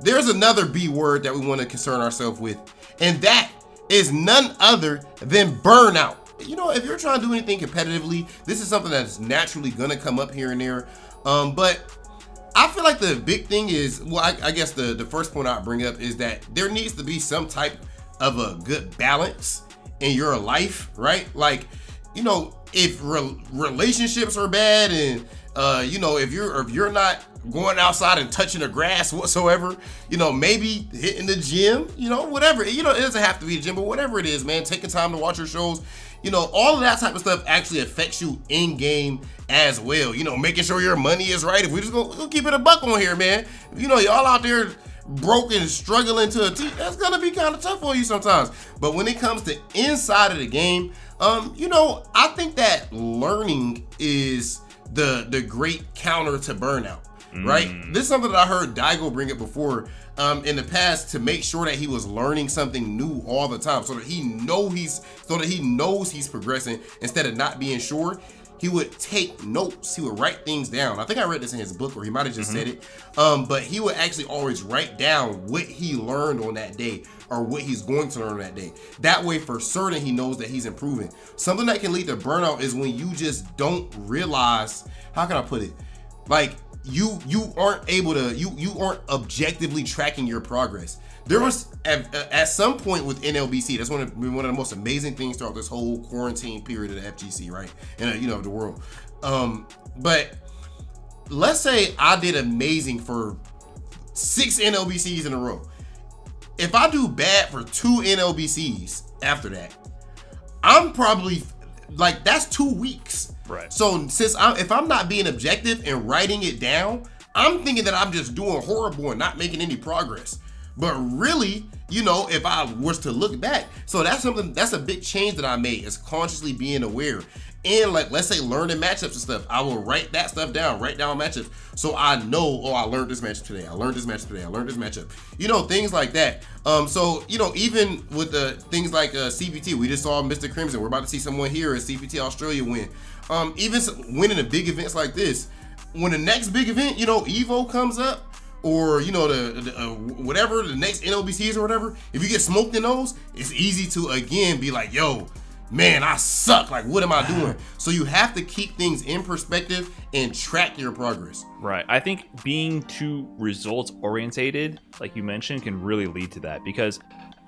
there's another B word that we want to concern ourselves with, and that is none other than burnout. You know, if you're trying to do anything competitively, this is something that's naturally going to come up here and there. But I feel like the big thing is, well, I guess the first point I'd bring up is that there needs to be some type of a good balance in your life, right? Like, you know, if relationships are bad and, you know, if you're not going outside and touching the grass whatsoever, you know, maybe hitting the gym, you know, whatever, you know, it doesn't have to be a gym, but whatever it is, man, taking time to watch your shows, you know, all of that type of stuff actually affects you in game as well. You know, making sure your money is right. If we just go keep it a buck on here, man, you know, y'all out there broke and struggling to a team, that's gonna be kind of tough for you sometimes. But when it comes to inside of the game, you know, I think that learning is the great counter to burnout. Right? This is something that I heard Daigo bring up before in the past, to make sure that he was learning something new all the time, so that he knows he's progressing instead of not being sure. He would take notes. He would write things down. I think I read this in his book, or he might have just said it. But he would actually always write down what he learned on that day, or what he's going to learn on that day. That way, for certain, he knows that he's improving. Something that can lead to burnout is when you just don't realize, how can I put it? Like, you aren't able to, you aren't objectively tracking your progress. There was at some point with NLBC, that's one of the most amazing things throughout this whole quarantine period of the FGC, right? And you know, the world. But let's say I did amazing for 6 NLBCs in a row. If I do bad for 2 NLBCs after that, I'm probably like, that's 2 weeks. Right. So if I'm not being objective and writing it down, I'm thinking that I'm just doing horrible and not making any progress. But really, you know, if I was to look back, so that's a big change that I made, is consciously being aware. And like, let's say learning matchups and stuff, I will write that stuff down, write down matchups, so I know, oh, I learned this matchup today, I learned this matchup today, I learned this matchup, you know, things like that. So, you know, even with the things like CPT, we just saw Mr. Crimson, we're about to see someone here at CPT Australia win. Even winning the big events like this, when the next big event, you know, Evo comes up, or, you know, the whatever, the next NLBCs or whatever, if you get smoked in those, it's easy to, again, be like, yo, man, I suck. Like, what am I doing? So you have to keep things in perspective and track your progress. Right. I think being too results orientated, like you mentioned, can really lead to that, because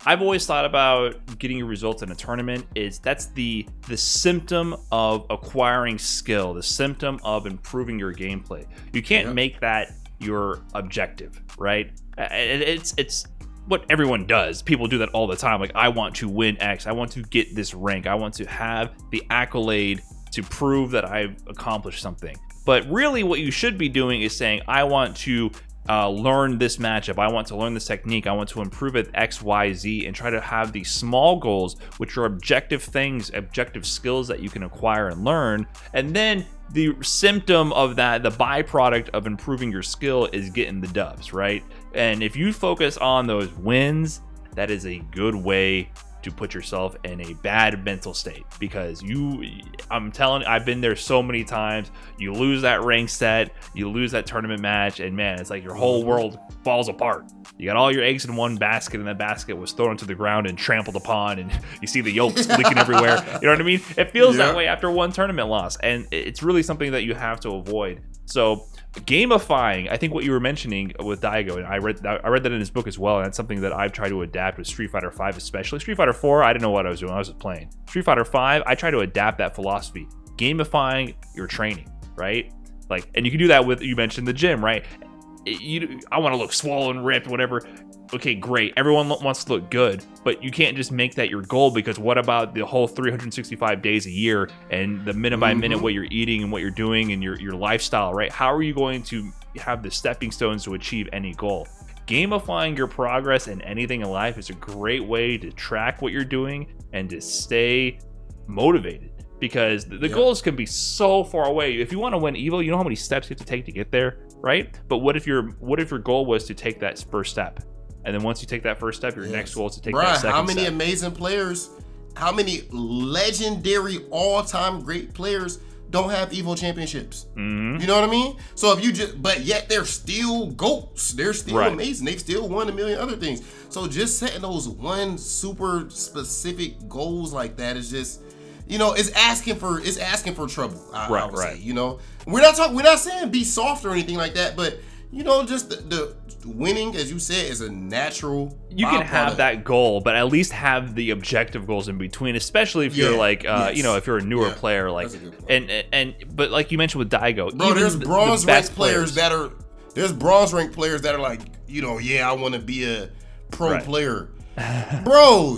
I've always thought about getting your results in a tournament that's the symptom of acquiring skill, the symptom of improving your gameplay. You can't make that your objective, right? It's what everyone does. People do that all the time. Like, I want to win X. I want to get this rank. I want to have the accolade to prove that I've accomplished something. But really what you should be doing is saying, I want to learn this matchup. I want to learn this technique. I want to improve at X, Y, Z, and try to have these small goals, which are objective things, objective skills that you can acquire and learn. And then the symptom of that, the byproduct of improving your skill, is getting the dubs, right? And if you focus on those wins, that is a good way to put yourself in a bad mental state, because I'm telling you, I've been there so many times. You lose that rank set, you lose that tournament match, and man, it's like your whole world falls apart. You got all your eggs in one basket, and that basket was thrown to the ground and trampled upon, and you see the yolks leaking everywhere. You know what I mean? It feels that way after one tournament loss, and it's really something that you have to avoid. So gamifying, I think what you were mentioning with Daigo, and I read that in his book as well, and that's something that I've tried to adapt with Street Fighter 5 especially. Street Fighter 4, I didn't know what I was doing. I was just playing. Street Fighter 5, I try to adapt that philosophy. Gamifying your training, right? Like, and you can do that with, you mentioned the gym, right? I want to look swollen, ripped, whatever. Okay, great. Everyone wants to look good, but you can't just make that your goal, because what about the whole 365 days a year and the minute by minute what you're eating and what you're doing and your lifestyle, right? How are you going to have the stepping stones to achieve any goal? Gamifying your progress in anything in life is a great way to track what you're doing and to stay motivated, because the goals can be so far away. If you want to win Evo, you know how many steps you have to take to get there, right? But what if your goal was to take that first step? And then once you take that first step, your next goal is to take that second step. How many amazing players, how many legendary all-time great players don't have Evo championships. Mm-hmm. You know what I mean? So if you just, but yet they're still GOATs. They're still amazing. They've still won a million other things. So just setting those one super specific goals like that is just, you know, it's asking for trouble. I would say, you know, we're not saying be soft or anything like that, but you know, just the winning, as you said, is a natural. You can have that goal, but at least have the objective goals in between, especially if you're like, you know, if you're a newer player, like, but like you mentioned with Daigo, bro, there's bronze ranked players that are like, you know, I want to be a pro player, bro.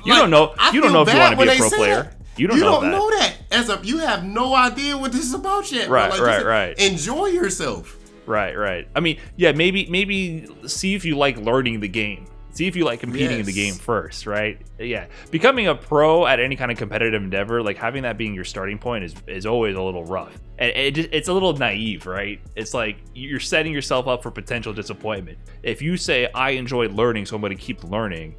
You don't know if you want to be a pro player. You don't know that. You have no idea what this is about yet. Right, bro. Like, right. Enjoy yourself. Right. I mean, maybe see if you like learning the game. See if you like competing in the game first, right? Yeah. Becoming a pro at any kind of competitive endeavor, like having that being your starting point is always a little rough. And it's a little naive, right? It's like you're setting yourself up for potential disappointment. If you say, I enjoy learning, so I'm going to keep learning,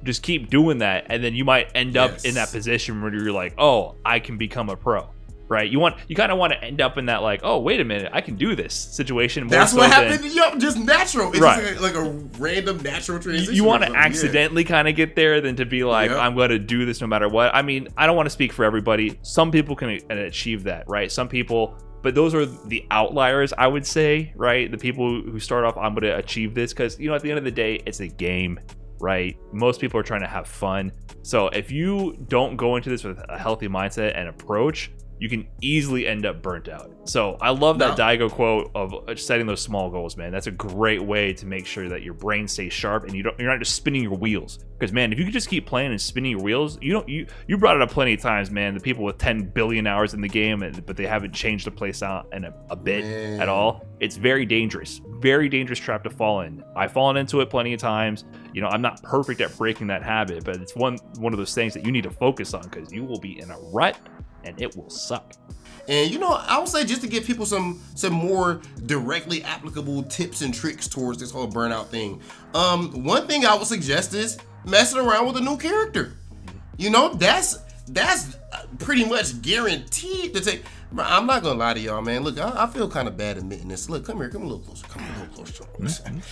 just keep doing that, and then you might end up in that position where you're like, oh, I can become a pro. Right, you kind of want to end up in that like, oh, wait a minute, I can do this situation. That's what happened. Just natural. It's just like a random natural transition. You want to accidentally kind of get there than to be like, I'm going to do this no matter what. I mean, I don't want to speak for everybody. Some people can achieve that, right? Some people, but those are the outliers, I would say, right? The people who start off, I'm going to achieve this, because you know, at the end of the day, it's a game. Right? Most people are trying to have fun. So if you don't go into this with a healthy mindset and approach, you can easily end up burnt out. So I love that Daigo quote of setting those small goals, man. That's a great way to make sure that your brain stays sharp and you're not just spinning your wheels. Because man, if you could just keep playing and spinning your wheels, you brought it up plenty of times, man. The people with 10 billion hours in the game, but they haven't changed the play style in a bit at all. It's very dangerous trap to fall in. I've fallen into it plenty of times. You know, I'm not perfect at breaking that habit, but it's one of those things that you need to focus on, because you will be in a rut and it will suck. And you know, I would say, just to give people some more directly applicable tips and tricks towards this whole burnout thing. One thing I would suggest is messing around with a new character. You know, that's pretty much guaranteed to take. I'm not gonna lie to y'all, man. Look, I feel kind of bad admitting this. Look, come here, come a little closer. Listen.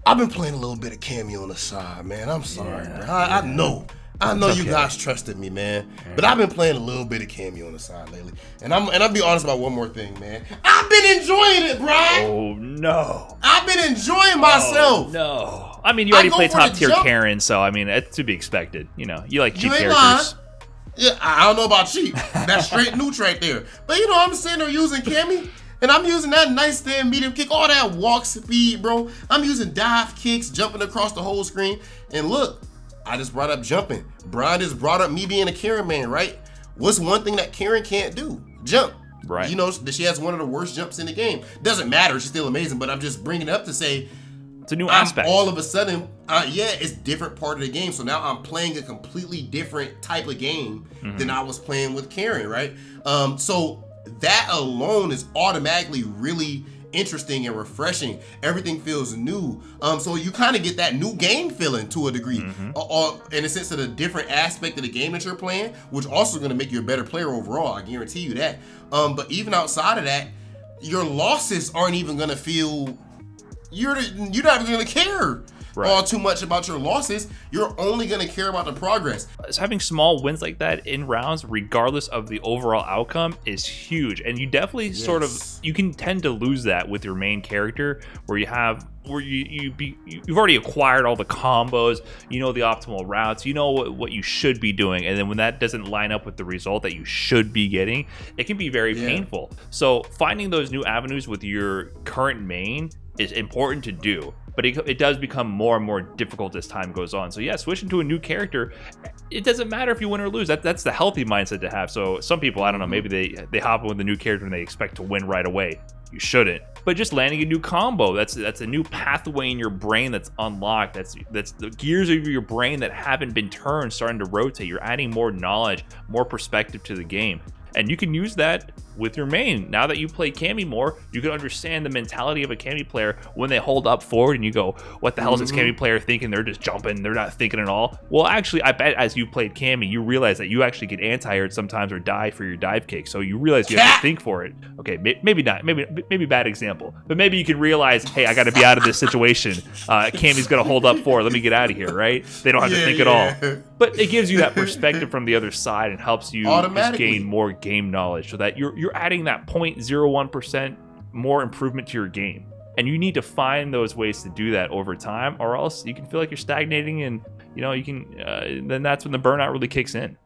I've been playing a little bit of Cameo on the side, man. I'm sorry, bro. I know you guys trusted me, man. But I've been playing a little bit of Cameo on the side lately. And I'll be honest about one more thing, man. I've been enjoying it, Brian. Oh no. I've been enjoying myself. Oh, no. I mean, you already play top tier Karen, so I mean, it's to be expected. You know, you like cheap characters. Lying. Yeah, I don't know about cheap. That's straight neutral right there. But you know, I'm sitting there using Cammy, and I'm using that nice stand medium kick, all that walk speed, bro. I'm using dive kicks, jumping across the whole screen. And look, I just brought up jumping. Brian just brought up me being a Karen man, right? What's one thing that Karen can't do? Jump. Right. You know, she has one of the worst jumps in the game. Doesn't matter, she's still amazing, but I'm just bringing it up to say, it's a new aspect. All of a sudden, it's a different part of the game. So now I'm playing a completely different type of game than I was playing with Karen, right? So that alone is automatically really interesting and refreshing. Everything feels new. So you kind of get that new game feeling to a degree, in a sense of the different aspect of the game that you're playing, which also going to make you a better player overall. I guarantee you that. But even outside of that, your losses aren't even going to feel. You're not even going to care all too much about your losses. You're only going to care about the progress. So having small wins like that in rounds, regardless of the overall outcome, is huge. And you definitely you can tend to lose that with your main character, where you've already acquired all the combos, you know the optimal routes, you know what you should be doing, and then when that doesn't line up with the result that you should be getting, it can be very painful. So finding those new avenues with your current main is important to do, but it does become more and more difficult as time goes on. So yeah, switching to a new character, it doesn't matter if you win or lose. That's the healthy mindset to have. So some people, I don't know, maybe they hop in with a new character and they expect to win right away. You shouldn't. But just landing a new combo, that's a new pathway in your brain that's unlocked. That's the gears of your brain that haven't been turned starting to rotate. You're adding more knowledge, more perspective to the game. And you can use that with your main. Now that you play Cammy more, you can understand the mentality of a Cammy player when they hold up forward and you go, what the hell is this Cammy player thinking? They're just jumping, they're not thinking at all. Well, actually, I bet as you played Cammy, you realize that you actually get anti-aired sometimes or die for your dive kick. So you realize you have to think for it. Okay, maybe not, maybe bad example, but maybe you can realize, hey, I got to be out of this situation. Cammy's gonna hold up forward. Let me get out of here, right? They don't have to think at all. But it gives you that perspective from the other side and helps you just gain more game knowledge, so that you're adding that 0.01% more improvement to your game. And you need to find those ways to do that over time, or else you can feel like you're stagnating, and you can then that's when the burnout really kicks in.